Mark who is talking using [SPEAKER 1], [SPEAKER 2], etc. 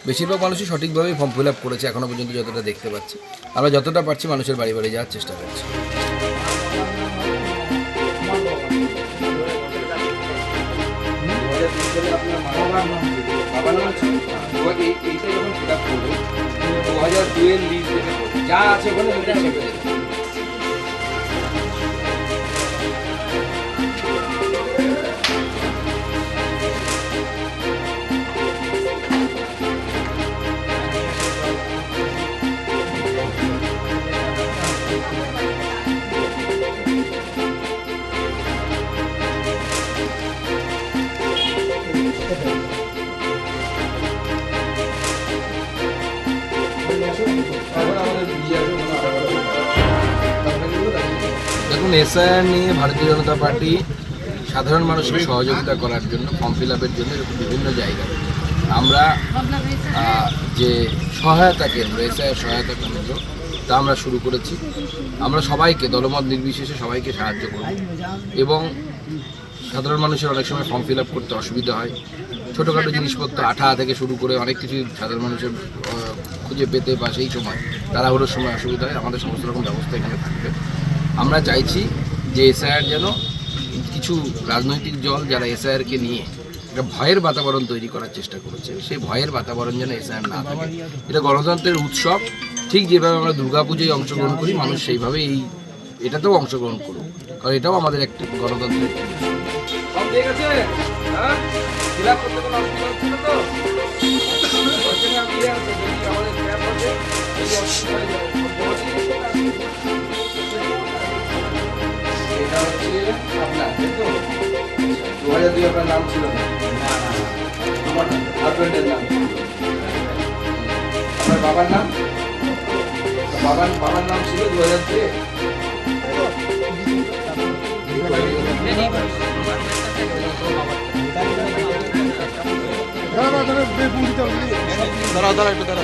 [SPEAKER 1] বেশিরভাগ মানুষই সঠিকভাবেই form fill up করেছে এখনও পর্যন্ত যতটা দেখতে পাচ্ছি। আমরা যতটা পারছি মানুষের বাড়ি বাড়ি যাওয়ার চেষ্টা করছি। যা আছে দেখুন, এসআইআর নিয়ে ভারতীয় জনতা পার্টি সাধারণ মানুষকে সহযোগিতা করার জন্য ফর্ম ফিল আপের জন্য এরকম বিভিন্ন জায়গায় আমরা যে সহায়তা কেন্দ্র, এসআইআর সহায়তা কেন্দ্র তা আমরা শুরু করেছি। আমরা সবাইকে দলমত নির্বিশেষে সবাইকে সাহায্য করব এবং সাধারণ মানুষের অনেক সময় ফর্ম ফিল আপ করতে অসুবিধা হয়। ছোটোখাটো জিনিসপত্র আঠা থেকে শুরু করে অনেক কিছু সাধারণ মানুষের খুঁজে পেতে বা সেই সময় তাড়াহুড়োর সময় অসুবিধা হয়। আমাদের সমস্ত রকম ব্যবস্থা এখানে থাকবে। আমরা চাইছি যে এসআইআর যেন কিছু রাজনৈতিক দল যারা এসআইআরকে নিয়ে একটা ভয়ের বাতাবরণ তৈরি করার চেষ্টা করেছে, সেই ভয়ের বাতাবরণ যেন এসআইআর না থাকে। এটা গণতন্ত্রের উৎসব। ঠিক যেভাবে আমরা দুর্গাপুজোয় অংশগ্রহণ করি, মানুষ সেইভাবে এটাতেও অংশগ্রহণ করুক, কারণ এটাও আমাদের একটা গণতন্ত্রের এটা হচ্ছে আপনার 2002 আপনার নাম ছিল না? আমার হাজবেন্ডের নাম। আপনার বাবার নাম? বাবার নাম ছিল 2002। দাঁড়া একটু দাঁড়া।